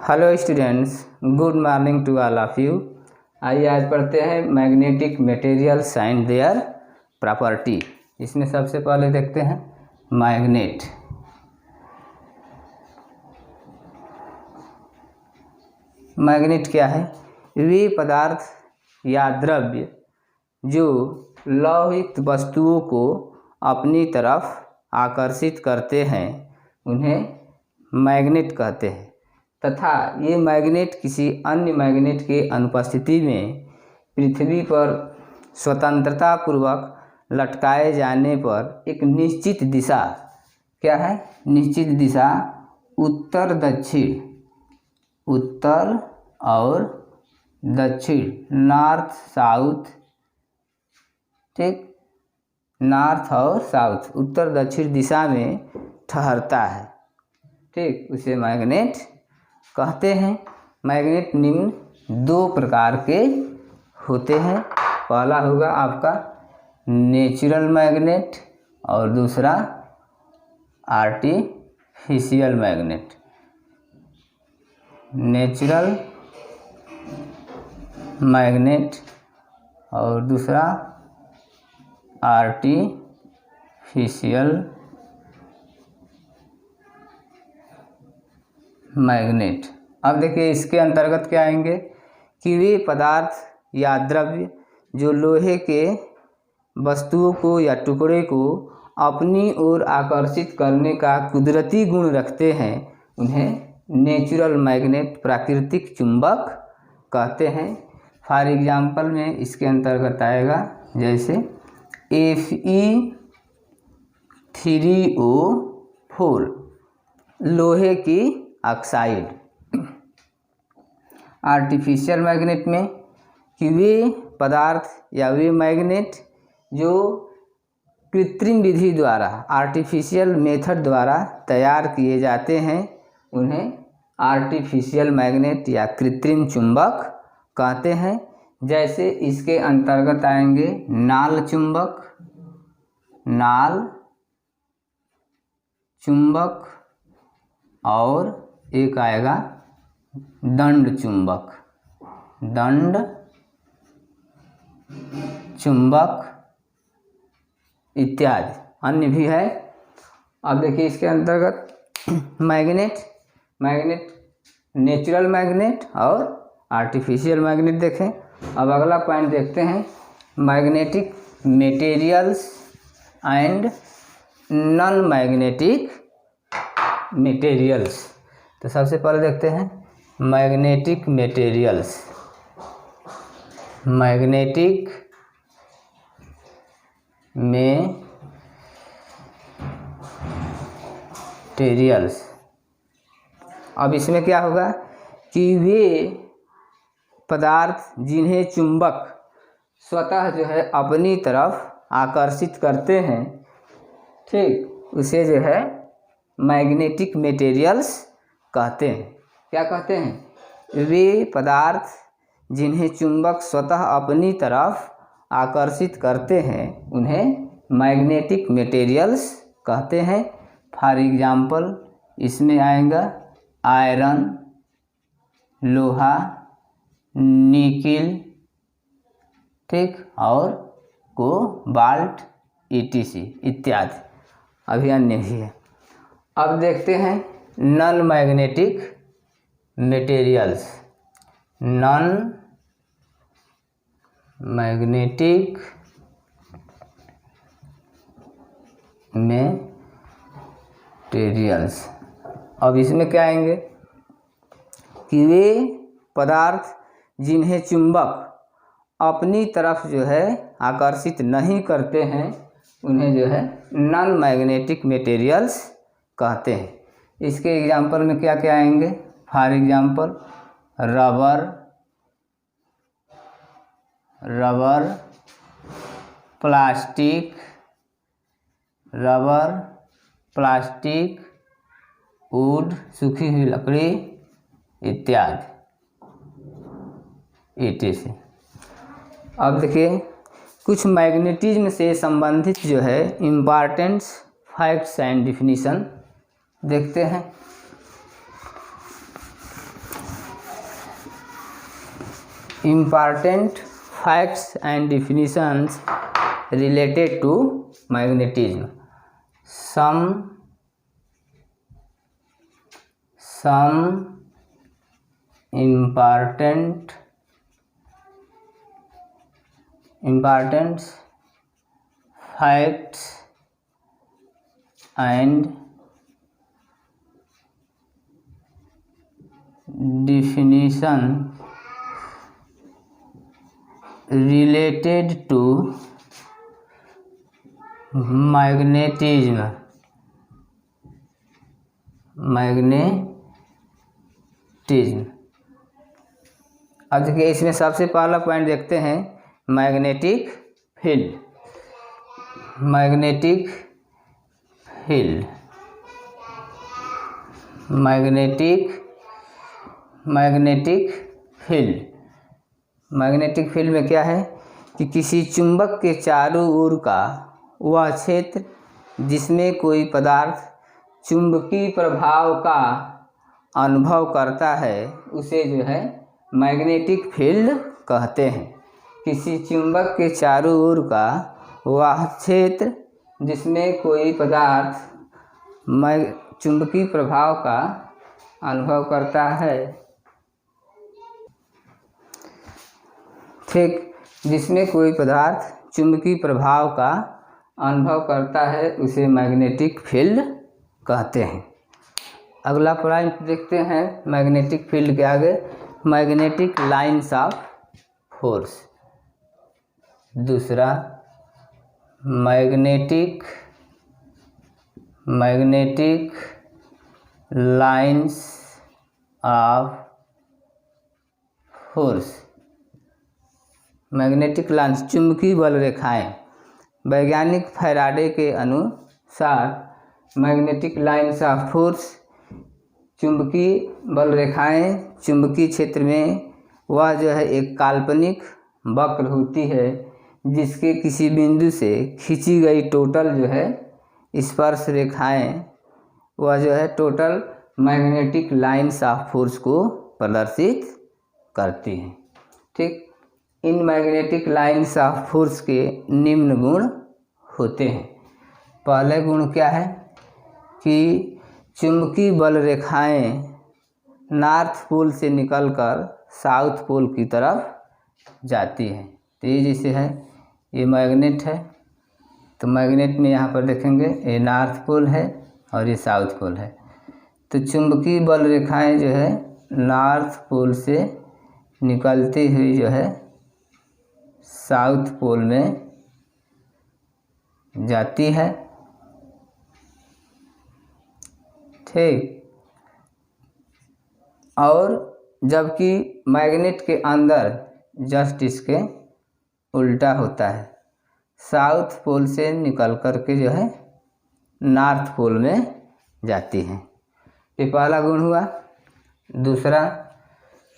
Hello students, good morning to all of you. आइए आज पढ़ते हैं magnetic materials and their property. इसमें सबसे पहले देखते हैं मैग्नेट। मैग्नेट क्या है? वे पदार्थ या द्रव्य जो लौहिक वस्तुओं को अपनी तरफ आकर्षित करते हैं उन्हें मैग्नेट कहते हैं, तथा ये मैग्नेट किसी अन्य मैग्नेट के अनुपस्थिति में पृथ्वी पर स्वतंत्रता पूर्वक लटकाए जाने पर एक निश्चित दिशा, क्या है? निश्चित दिशा उत्तर दक्षिण, उत्तर और दक्षिण, नॉर्थ साउथ, ठीक, नॉर्थ और साउथ, उत्तर दक्षिण दिशा में ठहरता है, ठीक, उसे मैग्नेट कहते हैं। मैग्नेट निम्न दो प्रकार के होते हैं। पहला होगा आपका नेचुरल मैग्नेट और दूसरा आर्टिफिशियल मैग्नेट। नेचुरल मैग्नेट और दूसरा आर्टिफिशियल मैग्नेट। अब देखिए इसके अंतर्गत क्या आएंगे कि वे पदार्थ या द्रव्य जो लोहे के वस्तुओं को या टुकड़े को अपनी ओर आकर्षित करने का कुदरती गुण रखते हैं उन्हें नेचुरल मैग्नेट, प्राकृतिक चुंबक कहते हैं। फॉर एग्जांपल में इसके अंतर्गत आएगा जैसे Fe3O4 लोहे की ऑक्साइड। आर्टिफिशियल मैग्नेट में कि वे पदार्थ या वे मैग्नेट जो कृत्रिम विधि द्वारा, आर्टिफिशियल मेथड द्वारा तैयार किए जाते हैं उन्हें आर्टिफिशियल मैग्नेट या कृत्रिम चुंबक कहते हैं। जैसे इसके अंतर्गत आएंगे नाल चुंबक, नाल चुंबक, और एक आएगा दंड चुंबक, दंड चुंबक इत्यादि अन्य भी है। अब देखिए इसके अंतर्गत मैग्नेट नेचुरल मैग्नेट और आर्टिफिशियल मैग्नेट देखें। अब अगला पॉइंट देखते हैं magnetic materials and non magnetic materials. तो सबसे पहले देखते हैं मैग्नेटिक मटेरियल्स। Magnetic materials. अब इसमें क्या होगा कि वे पदार्थ जिन्हें चुंबक स्वतः जो है अपनी तरफ आकर्षित करते हैं, ठीक, उसे जो है मैग्नेटिक मटेरियल्स कहते हैं। क्या कहते हैं? वे पदार्थ जिन्हें चुंबक स्वतः अपनी तरफ आकर्षित करते हैं उन्हें मैग्नेटिक मटेरियल्स कहते हैं। फॉर एग्जांपल इसमें आएगा आयरन, लोहा, निकिल, ठीक, और कोबाल्ट ETC इत्यादि, अभी अन्य भी है। अब देखते हैं non magnetic materials. Non magnetic materials. अब इसमें क्या आएंगे कि वे पदार्थ जिन्हें चुंबक अपनी तरफ जो है आकर्षित नहीं करते हैं उन्हें जो है नॉन मैग्नेटिक मटेरियल्स कहते हैं। इसके एग्जांपल में क्या क्या आएंगे? For example rubber, plastic, would, सूखी हुई लकड़ी इत्यादि ETC। अब देखिए कुछ मैग्नेटिज्म से संबंधित जो है इम्पॉर्टेंट फैक्ट्स एंड डिफिनीशन देखते हैं। important facts and definitions related to magnetism. Some important facts and definition related to magnetism. अब देखिए, इसमें सबसे पहला पॉइंट देखते हैं, मैग्नेटिक फील्ड। मैग्नेटिक फील्ड में क्या है कि किसी चुंबक के चारों ओर का वह क्षेत्र जिसमें कोई पदार्थ चुंबकीय प्रभाव का अनुभव करता है उसे जो है मैग्नेटिक फील्ड कहते हैं। किसी चुंबक के चारों ओर का वह क्षेत्र जिसमें कोई पदार्थ चुंबकीय प्रभाव का अनुभव करता है, ठीक, जिसमें कोई पदार्थ चुंबकीय प्रभाव का अनुभव करता है उसे मैग्नेटिक फील्ड कहते हैं। अगला पॉइंट देखते हैं मैग्नेटिक फील्ड के आगे, मैग्नेटिक लाइन्स ऑफ फोर्स। दूसरा, magnetic lines of force. Magnetic lines चुंबकीय बल रेखाएं। वैज्ञानिक फैराडे के अनुसार मैग्नेटिक लाइन्स ऑफ फोर्स चुंबकीय बल रेखाएं चुंबकीय क्षेत्र में वह जो है एक काल्पनिक वक्र होती है जिसके किसी बिंदु से खींची गई टोटल जो है स्पर्श रेखाएं वह जो है total magnetic lines of force को प्रदर्शित करती हैं। ठीक, in magnetic lines of force के निम्न गुण होते हैं। पहले गुण क्या है कि चुंबकीय बल रेखाएं नॉर्थ पोल से निकलकर साउथ पोल की तरफ जाती हैं। तो ये जैसे है, ये मैग्नेट है, तो मैग्नेट में यहाँ पर देखेंगे ये नॉर्थ पोल है और ये साउथ पोल है। तो चुंबकीय बल रेखाएं जो है नॉर्थ पोल से निकलती हुई जो है साउथ पोल में जाती है। ठीक, और जबकि मैग्नेट के अंदर जस्ट इसके उल्टा होता है, साउथ पोल से निकल कर के जो है नॉर्थ पोल में जाती हैं। ये पहला गुण हुआ। दूसरा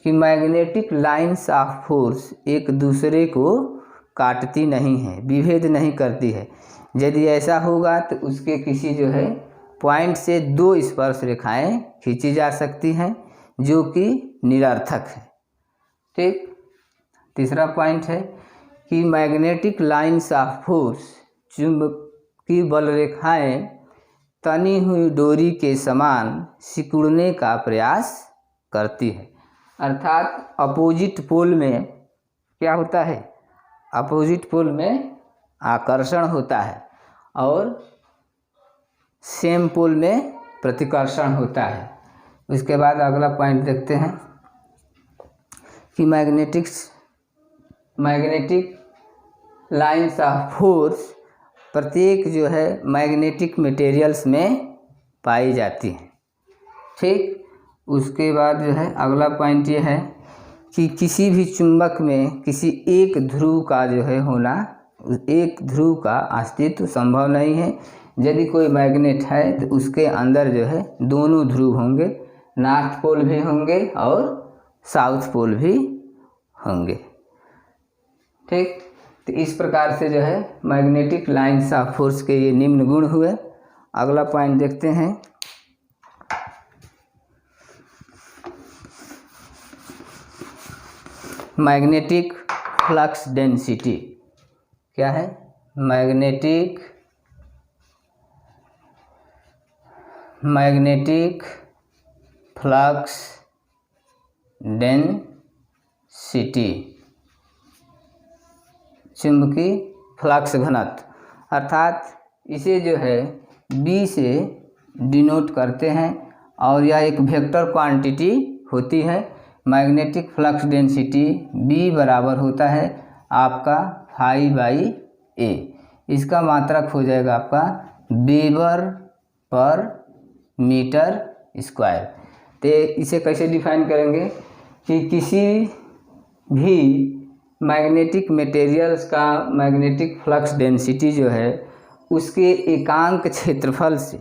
कि मैग्नेटिक लाइन्स ऑफ फोर्स एक दूसरे को काटती नहीं है, विभेद नहीं करती है। यदि ऐसा होगा तो उसके किसी जो है पॉइंट से दो स्पर्श रेखाएं खींची जा सकती हैं जो कि निरर्थक है। ठीक, तीसरा पॉइंट है कि मैग्नेटिक लाइन्स ऑफ फोर्स चुंबकीय बल रेखाएं तनी हुई डोरी के समान सिकुड़ने का प्रयास करती है। अर्थात अपोजिट पोल में क्या होता है, अपोजिट पोल में आकर्षण होता है और सेम पोल में प्रतिकर्षण होता है। उसके बाद अगला पॉइंट देखते हैं कि मैग्नेटिक लाइन्स ऑफ फोर्स प्रत्येक जो है मैग्नेटिक मटेरियल्स में पाई जाती है। ठीक, उसके बाद जो है अगला पॉइंट ये है कि किसी भी चुंबक में किसी एक ध्रुव का जो है होना, एक ध्रुव का अस्तित्व संभव नहीं है। यदि कोई मैग्नेट है तो उसके अंदर जो है दोनों ध्रुव होंगे, नॉर्थ पोल भी होंगे और साउथ पोल भी होंगे। ठीक, तो इस प्रकार से जो है मैग्नेटिक लाइन्स ऑफ फोर्स के ये निम्न गुण हुए। अगला पॉइंट देखते हैं मैग्नेटिक फ्लक्स डेंसिटी क्या है? मैग्नेटिक फ्लक्स डेंसिटी, चुंबकीय फ्लक्स घनत्व, अर्थात इसे जो है B से डिनोट करते हैं और यह एक वेक्टर क्वांटिटी होती है। मैग्नेटिक फ्लक्स डेंसिटी B बराबर होता है आपका फाई बाई A। इसका मात्रक हो जाएगा आपका वेबर पर मीटर स्क्वायर। तो इसे कैसे डिफाइन करेंगे कि किसी भी मैग्नेटिक मटेरियल्स का मैग्नेटिक फ्लक्स डेंसिटी जो है उसके एकांक क्षेत्रफल से,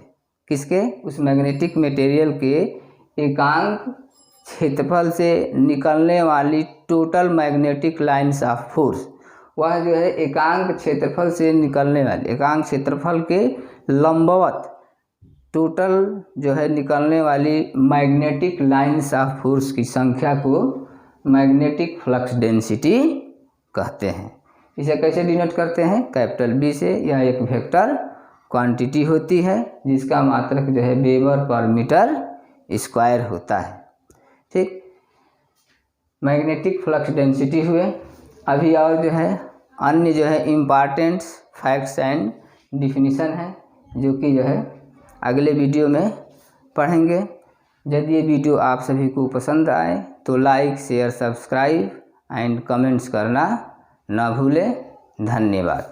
किसके? उस मैग्नेटिक मटेरियल के एकांक क्षेत्रफल से निकलने वाली total magnetic lines of force, वह जो है एकांक क्षेत्रफल से निकलने वाले एकांक क्षेत्रफल के लंबवत टोटल जो है निकलने वाली मैग्नेटिक लाइन्स ऑफ फोर्स की संख्या को मैग्नेटिक फ्लक्स डेंसिटी कहते हैं। इसे कैसे डिनोट करते हैं? कैपिटल B से। यह एक वेक्टर क्वांटिटी होती है जिसका मात्रक जो है वेबर पर मीटर स्क्वायर होता है। ठीक, मैग्नेटिक फ्लक्स डेंसिटी हुए। अभी और जो है अन्य जो है इम्पॉर्टेंट फैक्ट्स एंड डिफिनीशन है जो कि जो है अगले वीडियो में पढ़ेंगे। यदि ये वीडियो आप सभी को पसंद आए तो like, share, subscribe and comments करना ना भूलें। धन्यवाद।